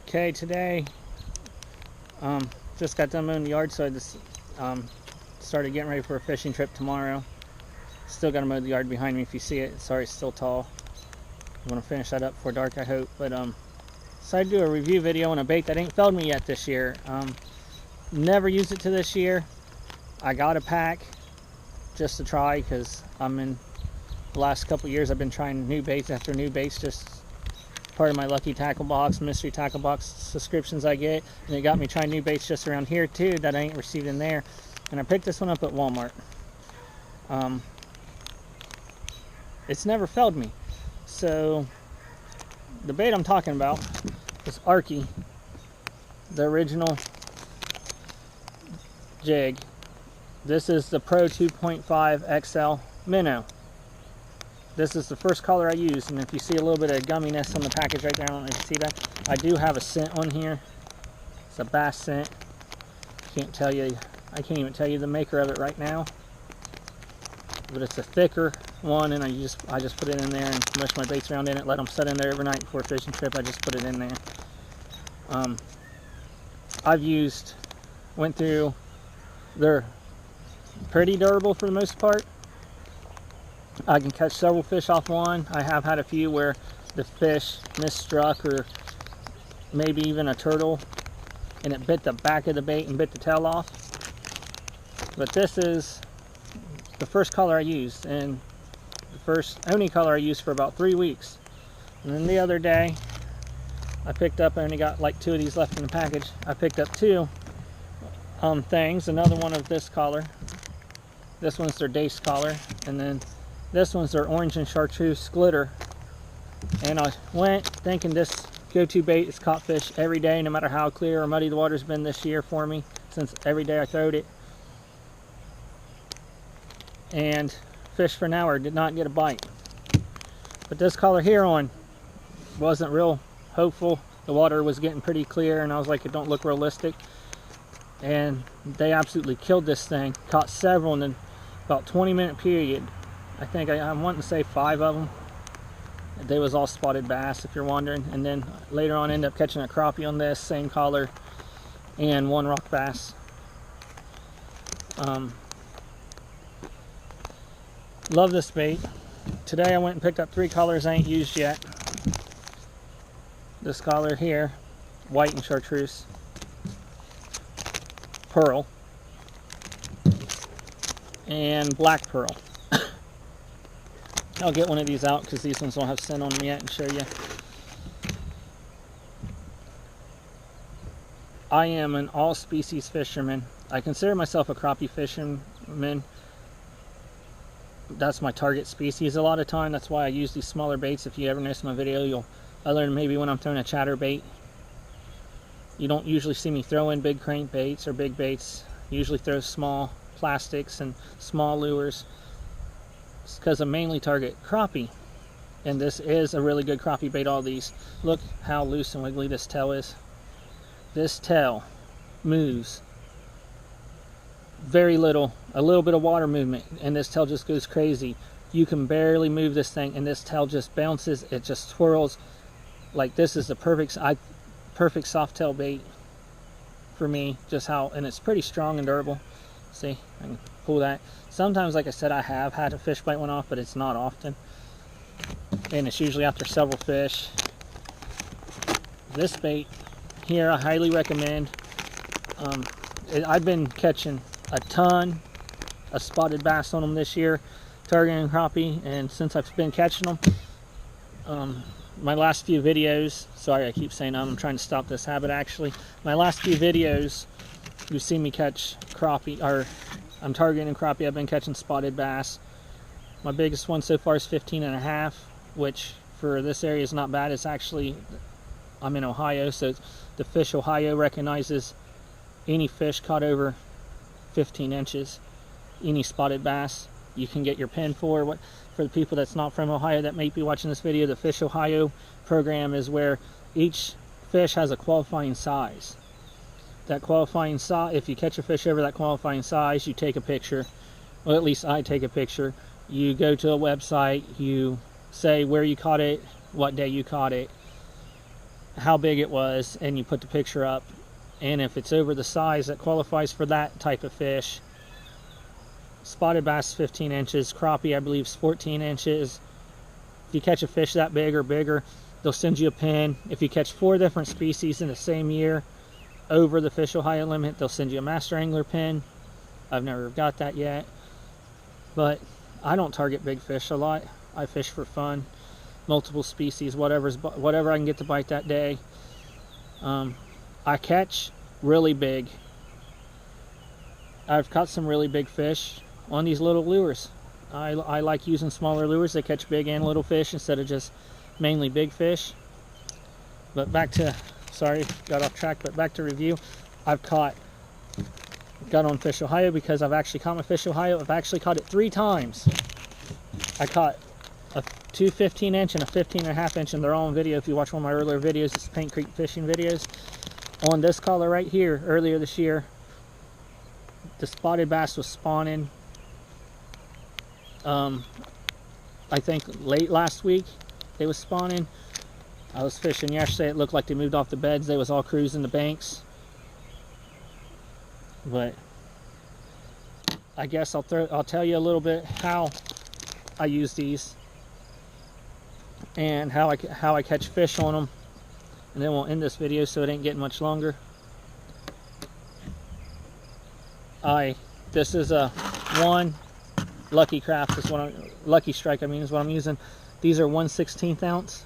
Okay, today just got done mowing the yard, so I just started getting ready for a fishing trip tomorrow. Still got to mow the yard behind me if you see it. Sorry, it's still tall. I'm going to finish that up before dark, I hope. But decided to do a review video on a bait that ain't failed me yet this year. Never used it to this year. I got a pack just to try because I'm in the last couple years I've been trying new baits after new baits, just part of my lucky tackle box, mystery tackle box subscriptions I get, and it got me trying new baits just around here too that I ain't received in there. And I picked this one up at Walmart. It's never failed me. So the bait I'm talking about is Arkie, the original jig. This is the Pro 2.5 XL minnow. This is the first color I used, and if you see a little bit of gumminess on the package right there, I don't know if you see that. I do have a scent on here. It's a bass scent. I can't even tell you the maker of it right now. But it's a thicker one, and I just put it in there and mush my baits around in it, let them set in there overnight before a fishing trip. I just put it in there. Went through, they're pretty durable for the most part. I can catch several fish off one. I have had a few where the fish misstruck, or maybe even a turtle, and it bit the back of the bait and bit the tail off. But this is the first color I used, and the first only color I used for about 3 weeks. And then the other day I picked up, I only got like 2 of these left in the package. I picked up 2 things, another one of this color. This one's their Dace color, and then this one's their orange and chartreuse glitter. And I went thinking this go-to bait is caught fish every day, no matter how clear or muddy the water's been this year for me, since every day I throwed it. And fish for an hour, did not get a bite. But this color here on wasn't real hopeful. The water was getting pretty clear, and I was like, it don't look realistic. And they absolutely killed this thing. Caught several in about 20-minute period. I think I'm wanting to say 5 of them. They was all spotted bass, if you're wondering. And then later on, ended up catching a crappie on this same color, and 1 rock bass. Love this bait. Today I went and picked up 3 colors I ain't used yet. This color here, white and chartreuse, pearl, and black pearl. I'll get one of these out because these ones don't have scent on them yet and show you. I am an all-species fisherman. I consider myself a crappie fisherman. That's my target species a lot of time. That's why I use these smaller baits. If you ever notice my video, other than maybe when I'm throwing a chatterbait, you don't usually see me throw in big crankbaits or big baits. I usually throw small plastics and small lures. It's because I mainly target crappie, and this is a really good crappie bait. All these, look how loose and wiggly this tail is. This tail moves very little, a little bit of water movement, and this tail just goes crazy. You can barely move this thing, and this tail just bounces. It just twirls. Like, this is the perfect soft tail bait for me. Just how, and it's pretty strong and durable. See, I can pull that. Sometimes, like I said, I have had a fish bite one off, but it's not often, and it's usually after several fish. This bait here I highly recommend. I've been catching a ton of spotted bass on them this year, targeting crappie, and since I've been catching them, my last few videos, sorry I keep saying I'm trying to stop this habit actually, my last few videos you've seen me catch crappie, or I'm targeting crappie. I've been catching spotted bass. My biggest one so far is 15.5, which for this area is not bad. It's actually, I'm in Ohio, so the Fish Ohio recognizes any fish caught over 15 inches, any spotted bass, you can get your pin for. For the people that's not from Ohio that may be watching this video, the Fish Ohio program is where each fish has a qualifying size. That qualifying size, if you catch a fish over that qualifying size, you take a picture. Well, at least I take a picture. You go to a website, you say where you caught it, what day you caught it, how big it was, and you put the picture up, and if it's over the size that qualifies for that type of fish, spotted bass 15 inches, crappie I believe is 14 inches. If you catch a fish that big or bigger, they'll send you a pin. If you catch 4 different species in the same year over the fish Ohio limit, they'll send you a master angler pin. I've never got that yet, but I don't target big fish a lot. I fish for fun, multiple species, whatever I can get to bite that day. I catch really big. I've caught some really big fish on these little lures. I like using smaller lures. They catch big and little fish instead of just mainly big fish. But back to, sorry, got off track, but back to review. I've got on Fish Ohio because I've actually caught my Fish Ohio. I've actually caught it 3 times. I caught a 2 15-inch and a 15.5-inch, and they're all on video. If you watch one of my earlier videos, it's Paint Creek fishing videos. On this color right here, earlier this year, the spotted bass was spawning. I think late last week they was spawning. I was fishing yesterday. It looked like they moved off the beds. They was all cruising the banks. But I guess I'll tell you a little bit how I use these and how I catch fish on them, and then we'll end this video so it ain't getting much longer. This is a one Lucky Craft is what Lucky Strike I mean is what I'm using. These are 1/16 ounce,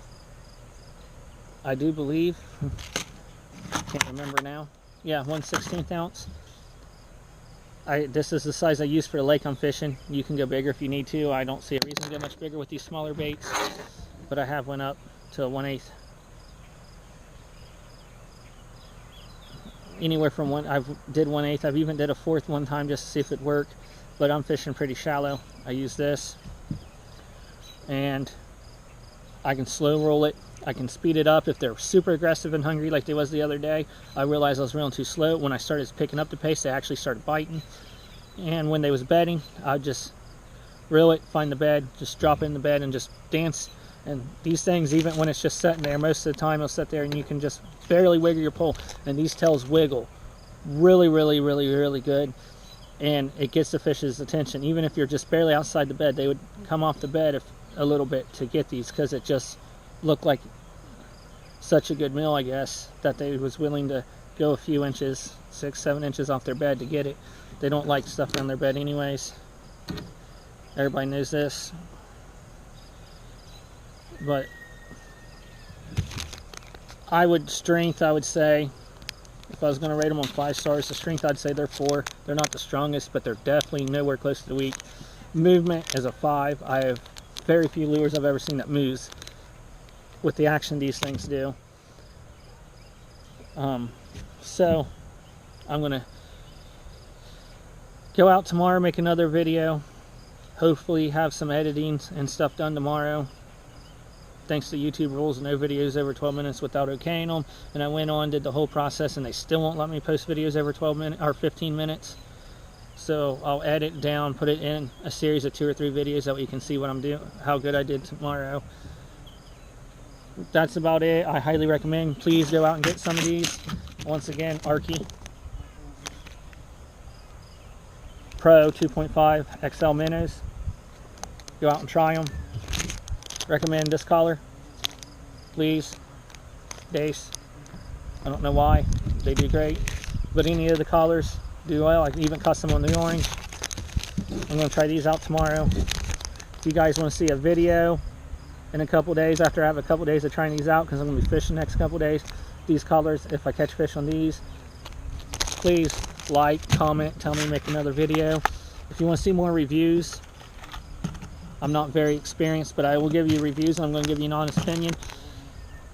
I do believe. Can't remember now. Yeah, 1/16 ounce. This is the size I use for the lake I'm fishing. You can go bigger if you need to. I don't see a reason to go much bigger with these smaller baits, but I have went up to a 1/8. Anywhere from I've did 1/8. I've even did a 1/4 one time just to see if it worked, but I'm fishing pretty shallow. I use this, and I can slow roll it. I can speed it up if they're super aggressive and hungry like they was the other day. I realized I was reeling too slow. When I started picking up the pace, they actually started biting. And when they was bedding, I'd just reel it, find the bed, just drop it in the bed and just dance. And these things, even when it's just sitting there, most of the time it'll sit there and you can just barely wiggle your pole. And these tails wiggle really, really, really, really good. And it gets the fish's attention. Even if you're just barely outside the bed, they would come off the bed a little bit to get these, because it just looked like such a good meal, I guess, that they was willing to go a few inches, 6-7 inches off their bed to get it. They don't like stuff on their bed anyways. Everybody knows this. But I would say, if I was going to rate them on 5 stars, the strength I'd say they're 4. They're not the strongest, but they're definitely nowhere close to the weak. Movement is a 5. I have very few lures I've ever seen that moves with the action these things do. So I'm gonna go out tomorrow, make another video, hopefully have some editing and stuff done tomorrow. Thanks to YouTube rules, no videos over 12 minutes without okaying them. And I went on, did the whole process, and they still won't let me post videos over 12 minutes or 15 minutes. So I'll edit down, put it in a series of 2 or 3 videos so you can see what I'm doing, how good I did tomorrow. That's about it. I highly recommend. Please go out and get some of these. Once again, Arkie Pro 2.5 XL minnows. Go out and try them. Recommend this collar. Please. Base. I don't know why. They do great. But any of the collars do well. I can even custom on the orange. I'm going to try these out tomorrow. If you guys want to see a video in a couple days, after I have a couple days of trying these out, because I'm going to be fishing next couple days, these colors, if I catch fish on these, please like, comment, tell me to make another video. If you want to see more reviews, I'm not very experienced, but I will give you reviews, and I'm going to give you an honest opinion.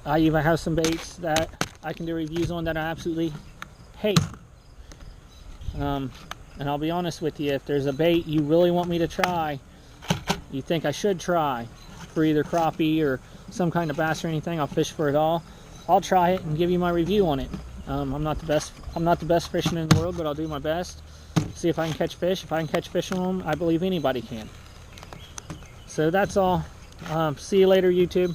I even have some baits that I can do reviews on that I absolutely hate. And I'll be honest with you, if there's a bait you really want me to try, you think I should try, for either crappie or some kind of bass or anything, I'll fish for it all. I'll try it and give you my review on it. I'm not the best fisherman in the world, but I'll do my best. See if I can catch fish. If I can catch fish on them, I believe anybody can. So that's all. See you later, YouTube.